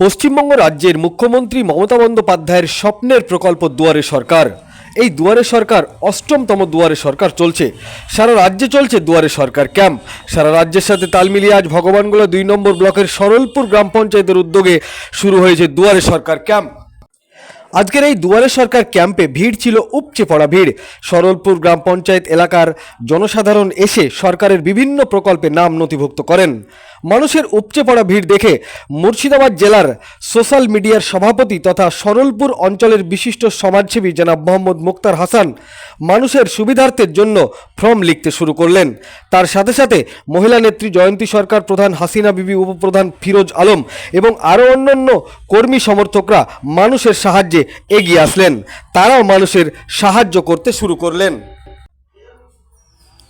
পশ্চিমবঙ্গ রাজ্যের মুখ্যমন্ত্রী মমতা বন্দ্যোপাধ্যায়ের স্বপ্নের প্রকল্প দুয়ারে সরকার। এই দুয়ারে সরকার অষ্টমতম দুয়ারে সরকার চলছে। সারা রাজ্যে চলছে দুয়ারে সরকার ক্যাম্প। সারা রাজ্যের সাথে তাল মিলিয়ে আজ ভগবানগোলা 2 নম্বর ব্লকের সরলপুর গ্রাম পঞ্চায়েতের উদ্যোগে শুরু হয়েছে দুয়ারে সরকার ক্যাম্প। আজকের এই দুয়ারে সরকার ক্যাম্পে ভিড় ছিল উপচে পড়া ভিড়। সরলপুর গ্রাম পঞ্চায়েত এলাকার জনসাধারণ এসে সরকারের বিভিন্ন প্রকল্পে নাম নথিভুক্ত করেন। মানুষের উপচে পড়া ভিড় দেখে মুর্শিদাবাদ জেলার সোশ্যাল মিডিয়ার সভাপতি তথা সরলপুর অঞ্চলের বিশিষ্ট সমাজসেবী জনাব মোহাম্মদ মুক্তার হাসান মানুষের সুবিধার্থের জন্য ফর্ম লিখতে শুরু করলেন। তার সাথে সাথে মহিলা নেত্রী জয়ন্তী সরকার, প্রধান হাসিনা বিবি, উপপ্রধান ফিরোজ আলম এবং আরও অন্যান্য কর্মী সমর্থকরা মানুষের সাহায্যে এগিয়ে আসলেন। তারাও মানুষের সাহায্য করতে শুরু করলেন।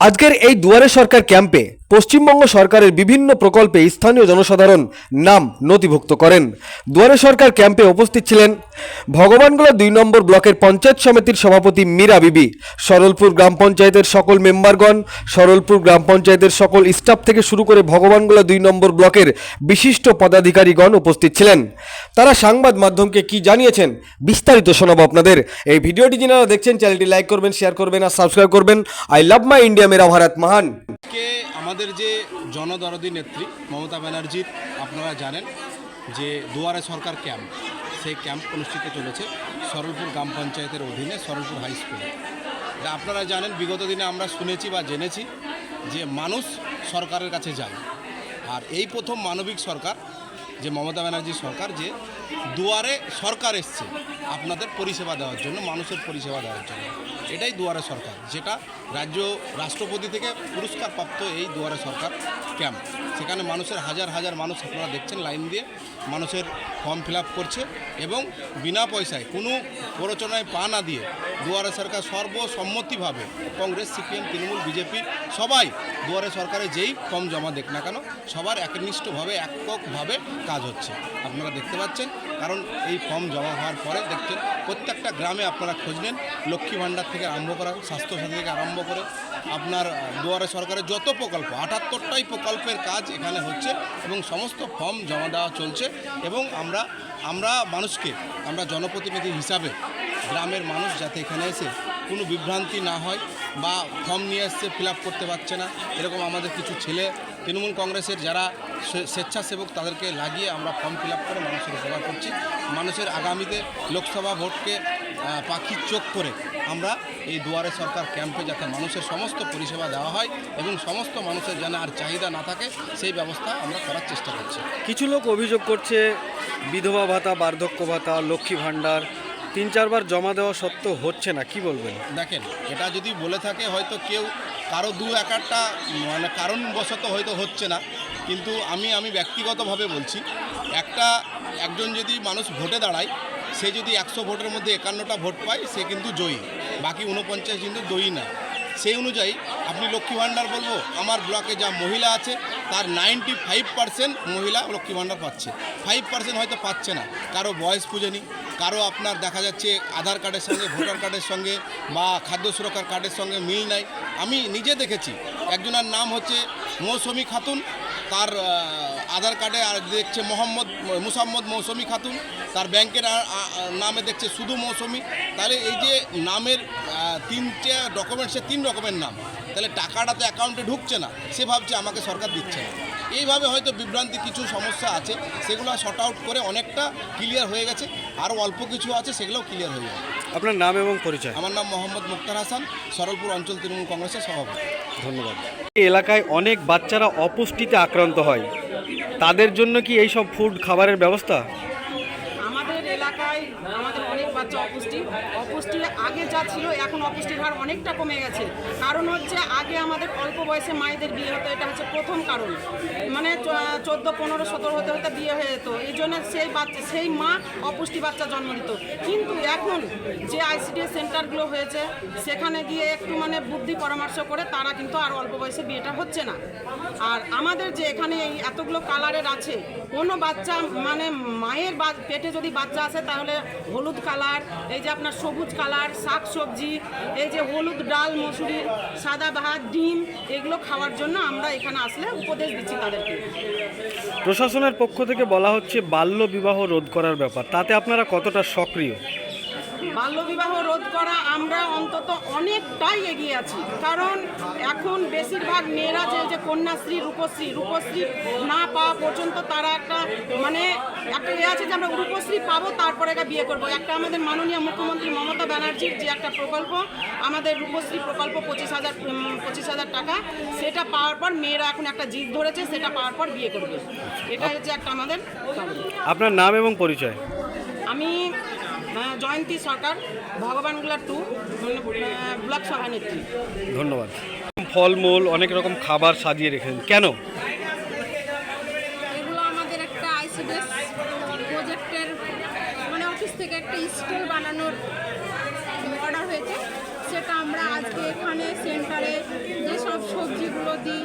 আজকের এই দুয়ারে সরকার ক্যাম্পে পশ্চিমবঙ্গ সরকারের বিভিন্ন প্রকল্পে স্থানীয় জনসাধারণ নাম নথিভুক্ত করেন। দুয়ারে সরকার ক্যাম্পে উপস্থিত ছিলেন ভগবানগোলা 2 নম্বর ব্লকের পঞ্চায়েত সমিতির সভাপতি মীরা বিবি, সরলপুর গ্রাম পঞ্চায়েতের সকল মেম্বারগণ, সরলপুর গ্রাম পঞ্চায়েতের সকল স্টাফ থেকে শুরু করে ভগবানগোলা 2 নম্বর ব্লকের বিশিষ্ট পদাধিকারীগণ উপস্থিত ছিলেন। তারা সংবাদ মাধ্যমকে কি জানিয়েছেন বিস্তারিত শোনাবো আপনাদের। এই ভিডিওটি যারা দেখছেন চ্যানেলটি লাইক করবেন, শেয়ার করবেন আর সাবস্ক্রাইব করবেন। আই লাভ মাই ইন্ডিয়া, মেরা ভারত মহান। আমাদের যে জনদরদী নেত্রী মমতা ব্যানার্জির আপনারা জানেন যে দুয়ারে সরকার ক্যাম্প, সেই ক্যাম্প অনুষ্ঠিত চলেছে সরলপুর গ্রাম পঞ্চায়েতের অধীনে সরলপুর হাই স্কুলে। এটা আপনারা জানেন, বিগত দিনে আমরা শুনেছি বা জেনেছি যে মানুষ সরকারের কাছে যায়, আর এই প্রথম মানবিক সরকার যে মমতা ব্যানার্জির সরকার যে দুয়ারে সরকার এসছে আপনাদের পরিষেবা দেওয়ার জন্য, মানুষের পরিষেবা দেওয়ার জন্য। এটাই দুয়ারে সরকার, যেটা রাষ্ট্রপতি থেকে পুরস্কারপ্রাপ্ত এই দুয়ারে সরকার ক্যাম্প। সেখানে মানুষের হাজার হাজার মানুষ আপনারা দেখছেন লাইন দিয়ে মানুষের ফর্ম ফিল আপ করছে এবং বিনা পয়সায় কোনো প্ররোচনায় পা না দিয়ে দুয়ারে সরকার সর্বসম্মতিভাবে কংগ্রেস, সিপিএম, তৃণমূল, বিজেপি সবাই দুয়ারে সরকারে যেই ফর্ম জমা দেখ না কেন সবার একনিষ্ঠভাবে এককভাবে কাজ হচ্ছে আপনারা দেখতে পাচ্ছেন। কারণ এই ফর্ম জমা হওয়ার পরে দেখছেন প্রত্যেকটা গ্রামে আপনারা খোঁজ নেন, লক্ষ্মী ভাণ্ডার থেকে আরম্ভ করা, স্বাস্থ্যসাথী থেকে আরম্ভ করে আপনার দুয়ারে সরকারের যত প্রকল্প 78টাই প্রকল্পের কাজ এখানে হচ্ছে এবং সমস্ত ফর্ম জমা দেওয়া চলছে। এবং আমরা মানুষকে, আমরা জনপ্রতিনিধি হিসাবে গ্রামের মানুষ যাতে এখানে এসে কোনো বিভ্রান্তি না হয় বা ফর্ম নিয়ে এসছে ফিল আপ করতে পারছে না, এরকম আমাদের কিছু ছেলে তৃণমূল কংগ্রেসের যারা স্বেচ্ছাসেবক তাদেরকে লাগিয়ে আমরা ফর্ম ফিল আপ করে মানুষের উপকার করছি। মানুষের আগামীতে লোকসভা ভোটকে পাখির চোখ করে আমরা এই দুয়ারে সরকার ক্যাম্পে যাতে মানুষের সমস্ত পরিষেবা দেওয়া হয় এবং সমস্ত মানুষের যেন আর চাহিদা না থাকে সেই ব্যবস্থা আমরা করার চেষ্টা করছি। কিছু লোক অভিযোগ করছে বিধবা ভাতা, বার্ধক্য ভাতা, লক্ষ্মী ভাণ্ডার 3-4 বার জমা দেওয়া সত্ত্বেও হচ্ছে না, কি বলবেন? দেখেন, এটা যদি বলে থাকে হয়তো কেউ কারো একটা মানে কারণবশত হয়তো হচ্ছে না, কিন্তু আমি ব্যক্তিগতভাবে বলছি একজন যদি মানুষ ভোটে দাঁড়ায়, সে যদি 100 ভোটের মধ্যে 51টা ভোট পায় সে কিন্তু জয়ী, বাকি 49 কিন্তু জয়ী না। সেই অনুযায়ী আপনি লক্ষ্মী ভাণ্ডার বলবো, আমার ব্লকে যা মহিলা আছে তার 95% মহিলা লক্ষ্মী ভাণ্ডার পাচ্ছে, 5% হয়তো পাচ্ছে না। কারো বয়স পুজেনি, কারো আপনার দেখা যাচ্ছে আধার কার্ডের সঙ্গে, ভোটার কার্ডের সঙ্গে বা খাদ্য সুরক্ষার কার্ডের সঙ্গে মিল নাই। আমি নিজে দেখেছি একজনের নাম হচ্ছে মৌসুমি খাতুন, তার আধার কার্ডে আর দেখছে মুসাম্মদ মৌসুমি খাতুন, তার ব্যাংকের নামে দেখছে শুধু মৌসুমি। তাহলে এই যে নামের 3টে ডকুমেন্টসে 3 রকমের নাম, তাহলে টাকাটা তো অ্যাকাউন্টে ঢুকছে না, সে ভাবছে আমাকে সরকার দিচ্ছে না। এইভাবে হয়তো বিভ্রান্তি কিছু সমস্যা আছে, সেগুলো শর্ট আউট করে অনেকটা ক্লিয়ার হয়ে গেছে, আরও অল্প কিছু আছে সেগুলোও ক্লিয়ার হয়ে যাবে। আপনার নাম এবং পরিচয়? আমার নাম মোহাম্মদ মুক্তার হাসান, সরলপুর অঞ্চল তৃণমূল কংগ্রেসের সভাপতি। ধন্যবাদ। এই এলাকায় অনেক বাচ্চারা অপুষ্টিতে আক্রান্ত হয়, তাদের জন্য কি এই সব খাবারের ব্যবস্থা? আমাদের এলাকায় আমাদের অনেক বাচ্চা অপুষ্টি আগে যা ছিল এখন অপুষ্টির হার অনেকটা কমে গেছে। কারণ হচ্ছে আগে আমাদের অল্প বয়সে মায়েদের বিয়ে হতো, এটা হচ্ছে প্রথম কারণ। মানে 14, 15, 17 হতে হতে বিয়ে হয়ে যেত, এই জন্য সেই মা অপুষ্টি বাচ্চা জন্ম দিত। কিন্তু এখন যে আইসিডিএস সেন্টারগুলো হয়েছে সেখানে গিয়ে একটু মানে বুদ্ধি পরামর্শ করে তারা কিন্তু আর অল্প বয়সে বিয়েটা হচ্ছে না। আর আমাদের যে এখানে এই এতগুলো কালারের আছে, কোনো বাচ্চা মানে মায়ের পেটে যদি বাচ্চা আসে তাহলে হলুদ কালার, এই যে আপনার সবুজ কালার, শাক সবজি, এই যে হলুদ ডাল মসুরির, সাদা ভাত, ডিম, এগুলো খাওয়ার জন্য আমরা এখানে আসলে উপদেশ দিচ্ছি তাদেরকে। প্রশাসনের পক্ষ থেকে বলা হচ্ছে বাল্য বিবাহ রোধ করার ব্যাপার, তাতে আপনারা কতটা সক্রিয়? বাল্যবিবাহ রোধ করা আমরা অন্তত অনেকটাই এগিয়ে আছি, কারণ এখন বেশিরভাগ মেয়েরা যে কন্যাশ্রী রূপশ্রী না পাওয়া পর্যন্ত তারা একটা মানে একটা আছে যে আমরা রূপশ্রী পাবো তারপরে একটা বিয়ে করবো। একটা আমাদের মাননীয় মুখ্যমন্ত্রী মমতা ব্যানার্জির যে একটা প্রকল্প, আমাদের রূপশ্রী প্রকল্প 25,000 টাকা, সেটা পাওয়ার পর মেয়েরা এখন একটা জিদ ধরেছে, সেটা পাওয়ার পর বিয়ে করবে। এটা হচ্ছে একটা আমাদের দাবি। আপনার নাম এবং পরিচয়? আমি জয়ন্তী সরকার, ভগবানগুলা 2 ব্লক সভানেত্রী। ধন্যবাদ। ফলমূল অনেক রকম খাবার সাজিয়ে রেখেছেন কেন? এগুলো আমাদের একটা আইসিডিএস প্রজেক্টের মানে অফিস থেকে একটা স্টল বানানোর অর্ডার হয়েছে, সেটা আমরা আজকে এখানে সেন্টারে যেসব সবজিগুলো দিই,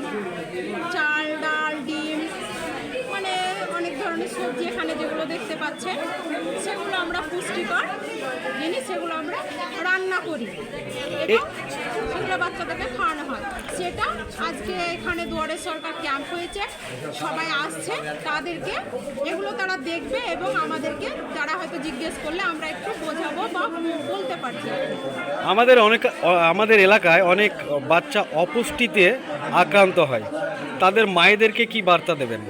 চাল ডাল ডিম মানে অনেক ধরনের সবজি এখানে যেগুলো দেখতে পাচ্ছেন, সেগুলো আমরা পুষ্টিকর জিনিস সেগুলো আমরা রান্না করি এবং সেগুলো বাচ্চাদেরকে খাওয়ানো হয়। সেটা আজকে এখানে দুয়ারে সরকার ক্যাম্প হয়েছে, সবাই আসছে, তাদেরকে এগুলো তারা দেখবে এবং আমাদেরকে তারা হয়তো জিজ্ঞেস করলে আমরা একটু বোঝাবো বা বলতে পারছি। আমাদের এলাকায় অনেক বাচ্চা অপুষ্টিতে আক্রান্ত হয়, তাদের মায়েদেরকে কি বার্তা দেবেন?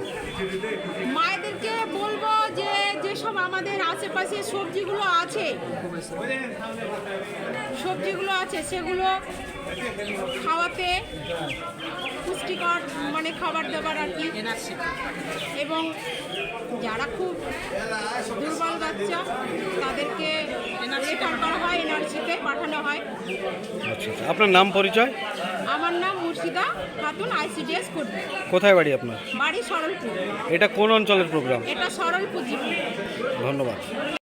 মায়েদেরকে বলবো যে যেসব আমাদের আশেপাশে সবজিগুলো আছে সেগুলো খাওয়াতে, পুষ্টিকর মানে খাবার দাবার আর কি, এবং যারা খুব দুর্বল বাচ্চা তাদেরকে রেফার করা হয়, এনআরসিতে পাঠানো হয়। আচ্ছা, আপনার নাম পরিচয়? আমার নাম মুর্শিদা খাতুন, আইসিডিএস কর্মী। কোথায় বাড়ি আপনার? বাড়ি সরলপুর। এটা কোন অঞ্চলের প্রোগ্রাম? এটা সরলপুর জিপি। ধন্যবাদ।